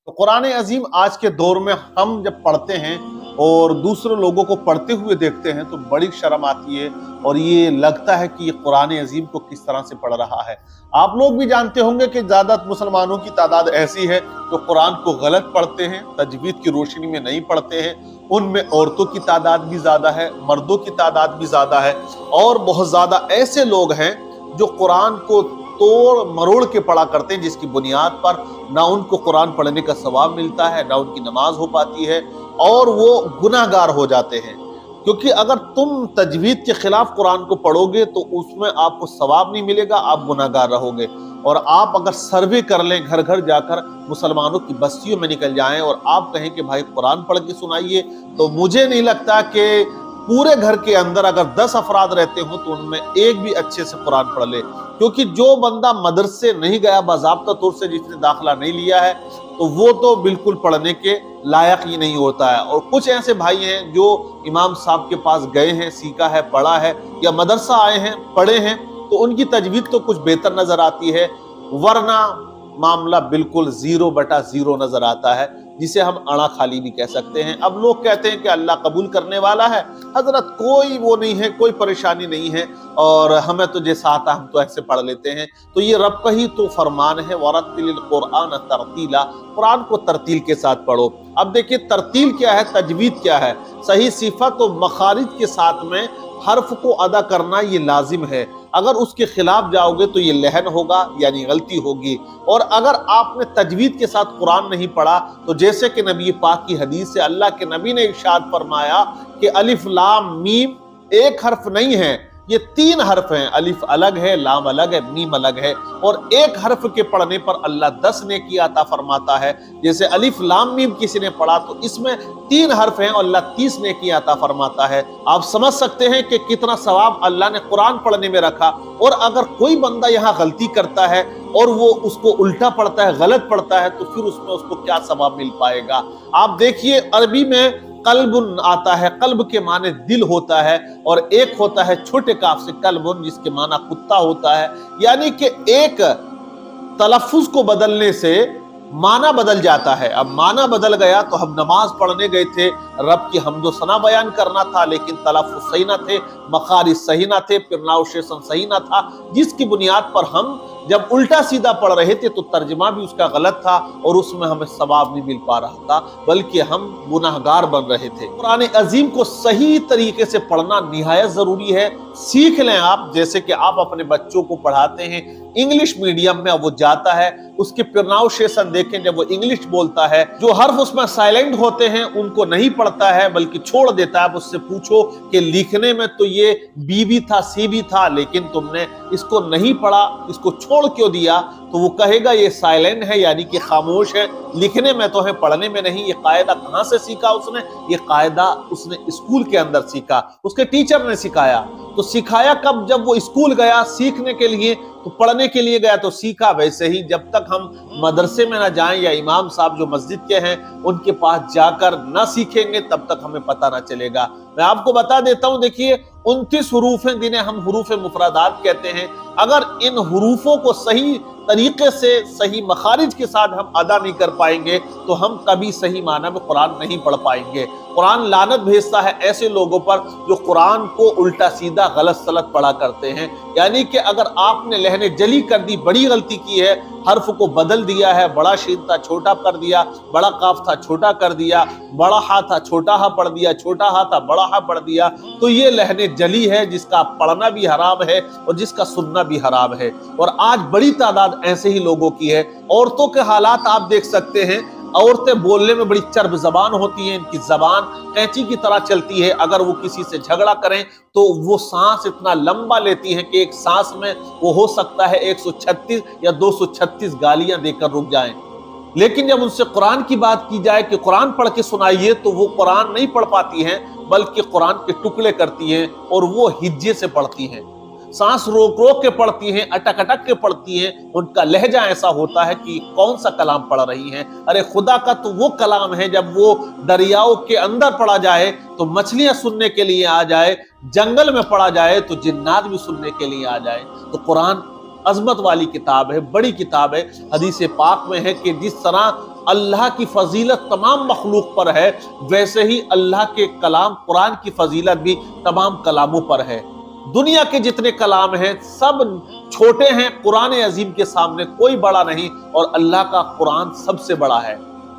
تو قرآن عظیم آج کے دور میں ہم جب پڑھتے ہیں اور دوسرے لوگوں کو پڑھتے ہوئے دیکھتے ہیں تو بڑی شرم آتی ہے اور یہ لگتا ہے کہ یہ قرآن عظیم کو کس طرح سے پڑھ رہا ہے۔ آپ لوگ بھی جانتے ہوں گے کہ زیادہ مسلمانوں کی تعداد ایسی ہے جو قرآن کو غلط پڑھتے ہیں، تجوید کی روشنی میں نہیں پڑھتے ہیں۔ ان میں عورتوں کی تعداد بھی زیادہ ہے، مردوں کی تعداد بھی زیادہ ہے، اور بہت زیادہ ایسے لوگ ہیں جو قرآن کو توڑ مروڑ کے پڑھا کرتے ہیں، جس کی بنیاد پر نہ ان کو قرآن پڑھنے کا ثواب ملتا ہے، نہ ان کی نماز ہو پاتی ہے، اور وہ گناہ گار ہو جاتے ہیں۔ کیونکہ اگر تم تجوید کے خلاف قرآن کو پڑھو گے تو اس میں آپ کو ثواب نہیں ملے گا، آپ گناہ گار رہو گے۔ اور آپ اگر سروے کر لیں، گھر گھر جا کر مسلمانوں کی بستیوں میں نکل جائیں اور آپ کہیں کہ بھائی قرآن پڑھ کے سنائیے، تو مجھے نہیں لگتا کہ پورے گھر کے اندر اگر 10 افراد رہتے ہوں تو ان میں ایک بھی اچھے سے قرآن پڑھ لے۔ کیونکہ جو بندہ مدرسے نہیں گیا باضابطہ طور سے، جس نے داخلہ نہیں لیا ہے، تو وہ تو بالکل پڑھنے کے لائق ہی نہیں ہوتا ہے۔ اور کچھ ایسے بھائی ہیں جو امام صاحب کے پاس گئے ہیں، سیکھا ہے، پڑھا ہے، یا مدرسہ آئے ہیں، پڑھے ہیں، تو ان کی تجوید تو کچھ بہتر نظر آتی ہے، ورنہ معاملہ بالکل 0/0 نظر آتا ہے، جسے ہم اڑا خالی بھی کہہ سکتے ہیں۔ اب لوگ کہتے ہیں کہ اللہ قبول کرنے والا ہے۔ حضرت کوئی وہ نہیں ہے، کوئی پریشانی نہیں ہے، اور ہمیں تو جیسا آتا ہم تو ایسے پڑھ لیتے ہیں۔ تو یہ رب کا ہی تو فرمان ہے، وَرَتِّلِ الْقُرْآنَ تَرْتِيلًا، قرآن کو ترتیل کے ساتھ پڑھو۔ اب دیکھیے ترتیل کیا ہے، تجوید کیا ہے۔ صحیح صفت و مخارج کے ساتھ میں حرف کو ادا کرنا یہ لازم ہے۔ اگر اس کے خلاف جاؤ گے تو یہ لحن ہوگا، یعنی غلطی ہوگی۔ اور اگر آپ نے تجوید کے ساتھ قرآن نہیں پڑھا تو جیسے کہ نبی پاک کی حدیث سے اللہ کے نبی نے ارشاد فرمایا کہ الف لام میم ایک حرف نہیں ہے، یہ 3 حرف ہیں، الف الگ ہے، لام الگ ہے، میم الگ ہے، اور ایک حرف کے پڑھنے پر اللہ 10 نیکی عطا فرماتا ہے۔ جیسے الف لام میم کسی نے پڑھا تو اس میں 3 حرف ہیں اور اللہ 30 نیکی عطا فرماتا ہے۔ آپ سمجھ سکتے ہیں کہ کتنا ثواب اللہ نے قرآن پڑھنے میں رکھا۔ اور اگر کوئی بندہ یہاں غلطی کرتا ہے اور وہ اس کو الٹا پڑھتا ہے، غلط پڑھتا ہے، تو پھر اس میں اس کو کیا ثواب مل پائے گا؟ آپ دیکھیے عربی میں قلب آتا ہے، قلب کے معنی دل ہوتا ہے، اور ایک ہوتا ہے چھوٹے کاف سے قلب، جس کے معنی کتا ہوتا ہے۔ یعنی کہ ایک تلفظ کو بدلنے سے معنی بدل جاتا ہے۔ اب معنی بدل گیا تو ہم نماز پڑھنے گئے تھے، رب کی حمد و ثنا بیان کرنا تھا، لیکن تلفظ صحیح نہ تھے، مخارج صحیح نہ تھے، پرناؤنسیشن صحیح نہ تھا، جس کی بنیاد پر ہم جب الٹا سیدھا پڑھ رہے تھے تو ترجمہ بھی اس کا غلط تھا اور اس میں ہمیں ثواب نہیں مل پا رہا تھا، بلکہ ہم گناہ گار بن رہے تھے۔ قرآن عظیم کو صحیح طریقے سے پڑھنا نہایت ضروری ہے۔ سیکھ لیں آپ، جیسے کہ آپ اپنے بچوں کو پڑھاتے ہیں انگلش میڈیم میں، وہ جاتا ہے، اس کے پرناؤنسیشن دیکھیں، جب وہ انگلش بولتا ہے جو حرف اس میں سائلنٹ ہوتے ہیں ان کو نہیں پڑھتا ہے بلکہ چھوڑ دیتا ہے۔ اب اس سے پوچھو کہ لکھنے میں تو یہ بی بھی تھا، سی بھی تھا، لیکن تم نے اس کو نہیں پڑھا، اس کو چھوڑ کیوں دیا؟ تو وہ کہے گا یہ سائلنٹ ہے، یعنی کہ خاموش ہے، لکھنے میں تو ہے، پڑھنے میں نہیں۔ یہ قاعدہ کہاں سے سیکھا اس نے؟ یہ قاعدہ اس نے اسکول کے اندر سیکھا، اس کے ٹیچر نے سکھایا۔ تو سکھایا کب؟ جب وہ اسکول گیا سیکھنے کے لیے، تو پڑھنے کے لیے گیا تو سیکھا۔ ویسے ہی جب تک ہم مدرسے میں نہ جائیں یا امام صاحب جو مسجد کے ہیں ان کے پاس جا کر نہ سیکھیں گے تب تک ہمیں پتہ نہ چلے گا۔ میں آپ کو بتا دیتا ہوں، دیکھیے 29 حروف ہیں جنہیں ہم حروف مفردات کہتے ہیں۔ اگر ان حروفوں کو صحیح طریقے سے، صحیح مخارج کے ساتھ ہم ادا نہیں کر پائیں گے تو ہم کبھی صحیح معنی میں قرآن نہیں پڑھ پائیں گے۔ قرآن لعنت بھیجتا ہے ایسے لوگوں پر جو قرآن کو الٹا سیدھا غلط سلط پڑھا کرتے ہیں۔ یعنی کہ اگر آپ نے لہن جلی کر دی، بڑی غلطی کی ہے، حرف کو بدل دیا ہے، بڑا شین تھا چھوٹا کر دیا، بڑا قاف تھا چھوٹا کر دیا، بڑا ہا تھا چھوٹا ہا پڑھ دیا، چھوٹا ہا تھا بڑا ہا پڑھ دیا، تو یہ لہن جلی ہے جس کا پڑھنا بھی حرام ہے اور جس کا سننا بھی حرام ہے۔ اور آج بڑی تعداد ایسے ہی لوگوں کی ہے۔ عورتوں کے حالات آپ دیکھ سکتے ہیں، عورتیں بولنے میں بڑی چرب زبان ہوتی ہیں، ان کی زبان قینچی کی طرح چلتی ہے۔ اگر وہ کسی سے جھگڑا کریں تو وہ سانس اتنا لمبا لیتی ہیں کہ ایک سانس میں وہ ہو سکتا ہے 136 یا 236 گالیاں دے کر رک جائیں۔ لیکن جب ان سے قرآن کی بات کی جائے کہ قرآن پڑھ کے سنائیے تو وہ قرآن نہیں پڑھ پاتی ہیں، بلکہ قرآن کے ٹکڑے کرتی ہیں اور وہ ہجے سے پڑھتی ہیں، سانس روک روک کے پڑھتی ہیں، اٹک اٹک کے پڑھتی ہیں۔ ان کا لہجہ ایسا ہوتا ہے کہ کون سا کلام پڑھ رہی ہیں؟ ارے خدا کا تو وہ کلام ہے جب وہ دریاؤں کے اندر پڑھا جائے تو مچھلیاں سننے کے لیے آ جائے، جنگل میں پڑھا جائے تو جنات بھی سننے کے لیے آ جائے۔ تو قرآن عظمت والی کتاب ہے، بڑی کتاب ہے۔ حدیث پاک میں ہے کہ جس طرح اللہ کی فضیلت تمام مخلوق پر ہے، ویسے ہی اللہ کے کلام قرآن کی فضیلت بھی تمام کلاموں پر ہے۔ دنیا کے جتنے کلام ہیں سب چھوٹے ہیں، قرآن عظیم کے سامنے کوئی بڑا نہیں، اور اللہ کا قرآن سب سے بڑا ہے،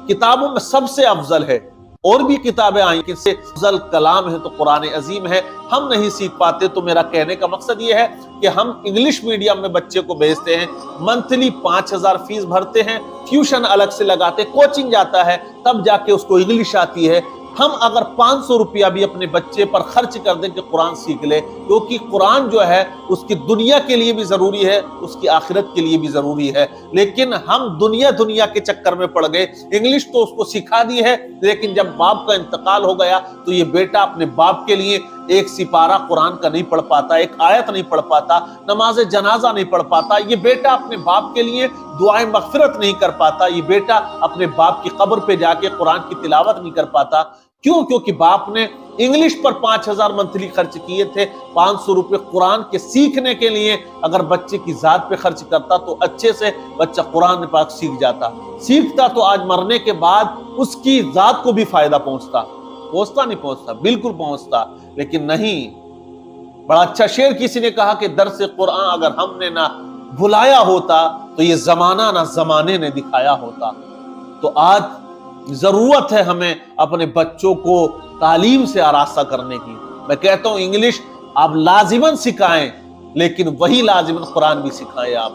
کتابوں میں سب سے افضل ہے۔ اور بھی کتابیں آئیں کہ سے افضل کلام ہے تو قرآن عظیم ہے، ہم نہیں سیکھ پاتے۔ تو میرا کہنے کا مقصد یہ ہے کہ ہم انگلش میڈیم میں بچے کو بھیجتے ہیں، منتھلی 5,000 فیس بھرتے ہیں، ٹیوشن الگ سے لگاتے، کوچنگ جاتا ہے، تب جا کے اس کو انگلش آتی ہے۔ ہم اگر 500 روپیہ بھی اپنے بچے پر خرچ کر دیں کہ قرآن سیکھ لے، کیونکہ قرآن جو ہے اس کی دنیا کے لیے بھی ضروری ہے، اس کی آخرت کے لیے بھی ضروری ہے، لیکن ہم دنیا کے چکر میں پڑ گئے۔ انگلش تو اس کو سکھا دی ہے، لیکن جب باپ کا انتقال ہو گیا تو یہ بیٹا اپنے باپ کے لیے ایک سپارہ قرآن کا نہیں پڑھ پاتا، ایک آیت نہیں پڑھ پاتا، نماز جنازہ نہیں پڑھ پاتا، یہ بیٹا اپنے باپ کے لیے دعائیں مغفرت نہیں کر پاتا، یہ بیٹا اپنے باپ کی قبر پہ جا کے قرآن کی تلاوت نہیں کر پاتا۔ کیوں؟ کیونکہ باپ نے انگلش پر 5,000 منتھلی خرچ کیے تھے، 500 روپے قرآن کے سیکھنے کے لیے اگر بچے کی ذات پہ خرچ کرتا تو اچھے سے بچہ قرآن پاک سیکھ جاتا، سیکھتا تو آج مرنے کے بعد اس کی ذات کو بھی فائدہ پہنچتا نہیں پہنچتا، بالکل پہنچتا، لیکن نہیں۔ بڑا اچھا شعر کسی نے کہا کہ درس قرآن اگر ہم نے نہ بلایا ہوتا تو یہ زمانہ نہ زمانے نے دکھایا ہوتا۔ تو آج ضرورت ہے ہمیں اپنے بچوں کو تعلیم سے آراستہ کرنے کی۔ میں کہتا ہوں انگلش آپ لازماً سکھائیں، لیکن وہی لازماً قرآن بھی سکھائیں، آپ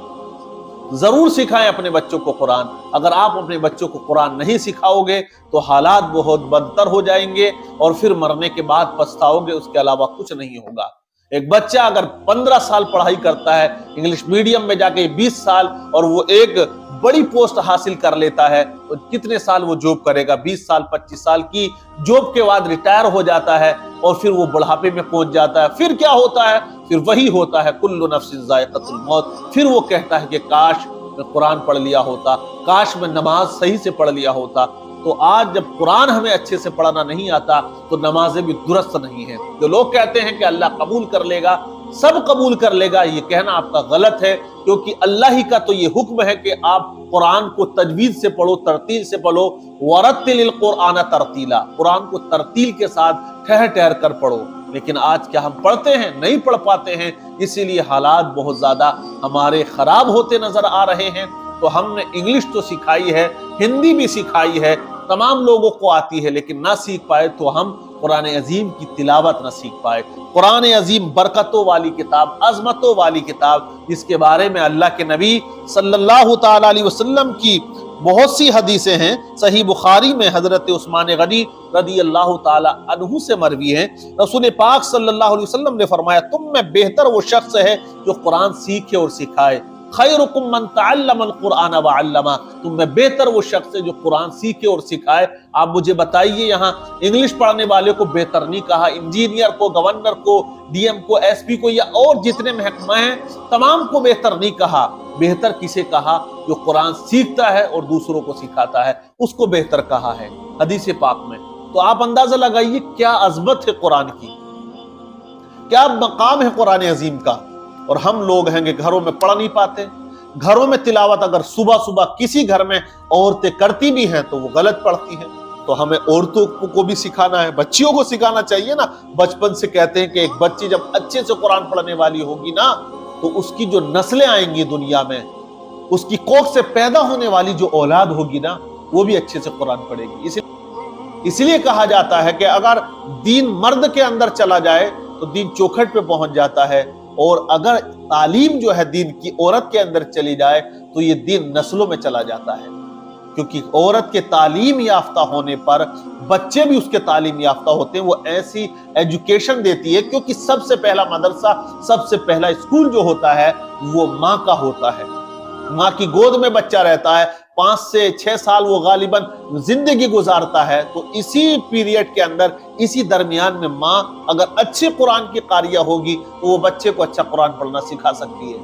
ضرور سکھائیں اپنے بچوں کو قرآن۔ اگر آپ اپنے بچوں کو قرآن نہیں سکھاؤ گے تو حالات بہت بدتر ہو جائیں گے، اور پھر مرنے کے بعد پچھتاؤ گے، اس کے علاوہ کچھ نہیں ہوگا۔ ایک بچہ اگر 15 سال پڑھائی کرتا ہے انگلش میڈیم میں جا کے 20 سال، اور وہ ایک بڑی پوسٹ حاصل کر لیتا ہے، تو کتنے سال وہ جاب کرے گا؟ 20 سال 25 سال کی جاب کے بعد ریٹائر ہو جاتا ہے، اور پھر وہ بڑھاپے میں پہنچ جاتا ہے۔ پھر کیا ہوتا ہے؟ پھر وہی ہوتا ہے کل نفس ذائقۃ الموت۔ پھر وہ کہتا ہے کہ کاش میں قرآن پڑھ لیا ہوتا، کاش میں نماز صحیح سے پڑھ لیا ہوتا۔ تو آج جب قرآن ہمیں اچھے سے پڑھنا نہیں آتا تو نمازیں بھی درست نہیں ہیں۔ جو لوگ کہتے ہیں کہ اللہ قبول کر لے گا، سب قبول کر لے گا، یہ کہنا آپ کا غلط ہے، کیونکہ اللہ ہی کا تو یہ حکم ہے کہ آپ قرآن کو تجوید سے پڑھو، ترتیل سے پڑھو، وَرَتِّلِ الْقُرْآنَ تَرْتِیلًا، قرآن کو ترتیل کے ساتھ ٹھہر ٹھہر کر پڑھو۔ لیکن آج کیا ہم پڑھتے ہیں؟ نہیں پڑھ پاتے ہیں، اسی لیے حالات بہت زیادہ ہمارے خراب ہوتے نظر آ رہے ہیں۔ تو ہم نے انگلش تو سکھائی ہے، ہندی بھی سکھائی ہے، تمام لوگوں کو آتی ہے، لیکن نہ سیکھ پائے تو ہم قرآن عظیم کی تلاوت نہ سیکھ پائے۔ قرآن عظیم برکتوں والی کتاب، عظمتوں والی کتاب، جس کے بارے میں اللہ کے نبی صلی اللہ تعالی علیہ وسلم کی بہت سی حدیثیں ہیں۔ صحیح بخاری میں حضرت عثمان غنی رضی اللہ تعالی عنہ سے مروی ہیں، رسول پاک صلی اللہ علیہ وسلم نے فرمایا تم میں بہتر وہ شخص ہے جو قرآن سیکھے اور سکھائے۔ خیرکم من تعلم القرآن وعلمہ، تم میں بہتر وہ شخص ہے جو قرآن سیکھے اور سکھائے۔ آپ مجھے بتائیے، یہاں انگلش پڑھنے والے کو بہتر نہیں کہا، انجینئر کو، گورنر کو، ڈی ایم کو، ایس پی کو، یا اور جتنے محکمہ ہیں تمام کو بہتر نہیں کہا۔ بہتر کسے کہا؟ جو قرآن سیکھتا ہے اور دوسروں کو سکھاتا ہے، اس کو بہتر کہا ہے حدیث پاک میں۔ تو آپ اندازہ لگائیے کیا عظمت ہے قرآن کی، کیا مقام ہے قرآن عظیم کا۔ اور ہم لوگ ہیں کہ گھروں میں پڑھ نہیں پاتے۔ گھروں میں تلاوت اگر صبح صبح کسی گھر میں عورتیں کرتی بھی ہیں تو وہ غلط پڑھتی ہیں۔ تو ہمیں عورتوں کو بھی سکھانا ہے، بچیوں کو سکھانا چاہیے نا۔ بچپن سے کہتے ہیں کہ ایک بچی جب اچھے سے قرآن پڑھنے والی ہوگی نا تو اس کی جو نسلیں آئیں گی دنیا میں، اس کی کوکھ سے پیدا ہونے والی جو اولاد ہوگی نا وہ بھی اچھے سے قرآن پڑھے گی۔ اس لیے کہا جاتا ہے کہ اگر دین مرد کے اندر چلا جائے تو دین چوکھٹ پہ پہنچ جاتا ہے، اور اگر تعلیم جو ہے دین کی عورت کے اندر چلی جائے تو یہ دین نسلوں میں چلا جاتا ہے، کیونکہ عورت کے تعلیم یافتہ ہونے پر بچے بھی اس کے تعلیم یافتہ ہوتے ہیں۔ وہ ایسی ایجوکیشن دیتی ہے، کیونکہ سب سے پہلا مدرسہ، سب سے پہلا اسکول جو ہوتا ہے وہ ماں کا ہوتا ہے۔ ماں کی گود میں بچہ رہتا ہے، 5 سے 6 سال وہ غالباً زندگی گزارتا ہے۔ تو اسی پیریڈ کے اندر، اسی درمیان میں ماں اگر اچھے قرآن کی قاریہ ہوگی تو وہ بچے کو اچھا قرآن پڑھنا سکھا سکتی ہے۔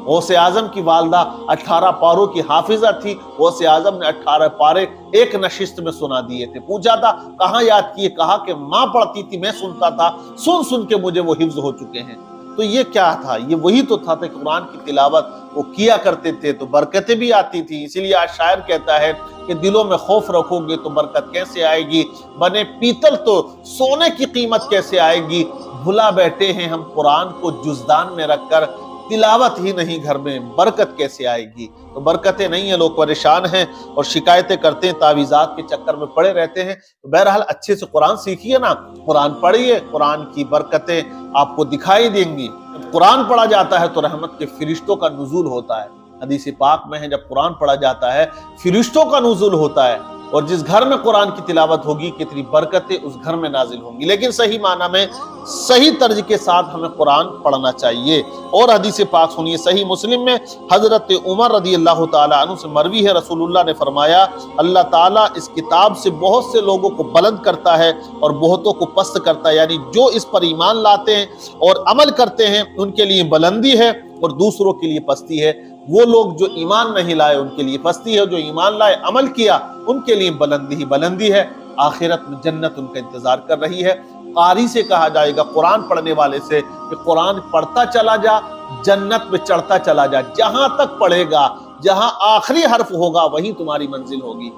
غوث اعظم کی والدہ 18 پاروں کی حافظہ تھی۔ غوث اعظم نے 18 پارے ایک نشست میں سنا دیے تھے۔ پوچھا تھا کہاں یاد کیے؟ کہا کہ ماں پڑھتی تھی، میں سنتا تھا، سن کے مجھے وہ حفظ ہو چکے ہیں۔ تو یہ کیا تھا؟ یہ وہی تو تھا کہ قرآن کی تلاوت وہ کیا کرتے تھے تو برکتیں بھی آتی تھی. اسی لیے آج شاعر کہتا ہے کہ دلوں میں خوف رکھو گے تو برکت کیسے آئے گی، بنے پیتل تو سونے کی قیمت کیسے آئے گی. بھلا بیٹھے ہیں ہم قرآن کو جزدان میں رکھ کر، تلاوت ہی نہیں گھر میں، برکت کیسے آئے گی؟ تو برکتیں نہیں ہیں، لوگ پریشان ہیں اور شکایتیں کرتے ہیں، تعویذات کے چکر میں پڑے رہتے ہیں. تو بہرحال اچھے سے قرآن سیکھیے نا، قرآن پڑھیے، قرآن کی برکتیں آپ کو دکھائی دیں گی. جب قرآن پڑھا جاتا ہے تو رحمت کے فرشتوں کا نزول ہوتا ہے. حدیث پاک میں ہے جب قرآن پڑھا جاتا ہے فرشتوں کا نزول ہوتا ہے، اور جس گھر میں قرآن کی تلاوت ہوگی کتنی برکتیں اس گھر میں نازل ہوں گی. لیکن صحیح معنی میں صحیح طرز کے ساتھ ہمیں قرآن پڑھنا چاہیے. اور حدیث پاک سنیے، صحیح مسلم میں حضرت عمر رضی اللہ تعالیٰ عنہ سے مروی ہے، رسول اللہ نے فرمایا اللہ تعالیٰ اس کتاب سے بہت سے لوگوں کو بلند کرتا ہے اور بہتوں کو پست کرتا ہے. یعنی جو اس پر ایمان لاتے ہیں اور عمل کرتے ہیں ان کے لیے بلندی ہے اور دوسروں کے لیے پستی ہے. وہ لوگ جو ایمان نہیں لائے ان کے لیے پستی ہے، جو ایمان لائے عمل کیا ان کے لیے بلندی ہی بلندی ہے. آخرت میں جنت ان کا انتظار کر رہی ہے. قاری سے کہا جائے گا، قرآن پڑھنے والے سے، کہ قرآن پڑھتا چلا جا، جنت میں چڑھتا چلا جا. جہاں تک پڑھے گا، جہاں آخری حرف ہوگا وہیں تمہاری منزل ہوگی.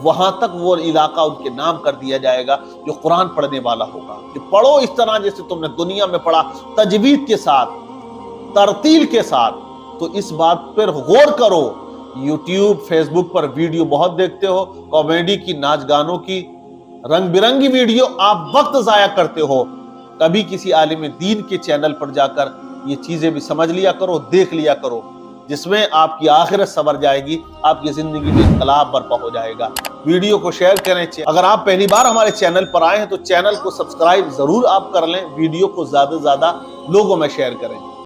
وہاں تک وہ علاقہ ان کے نام کر دیا جائے گا جو قرآن پڑھنے والا ہوگا. کہ پڑھو اس طرح جیسے تم نے دنیا میں پڑھا، تجوید کے ساتھ، ترتیل کے ساتھ. تو اس بات پر غور کرو. یوٹیوب، فیس بک پر ویڈیو بہت دیکھتے ہو، کامیڈی کی، ناچ گانوں کی، رنگ برنگی ویڈیو، آپ وقت ضائع کرتے ہو. کبھی کسی عالم دین کے چینل پر جا کر یہ چیزیں بھی سمجھ لیا کرو، دیکھ لیا کرو، جس میں آپ کی آخرت سنور جائے گی، آپ کی زندگی میں انقلاب برپا ہو جائے گا. ویڈیو کو شیئر کریں. اگر آپ پہلی بار ہمارے چینل پر آئے ہیں تو چینل کو سبسکرائب ضرور آپ کر لیں. ویڈیو کو زیادہ سے زیادہ لوگوں میں شیئر کریں.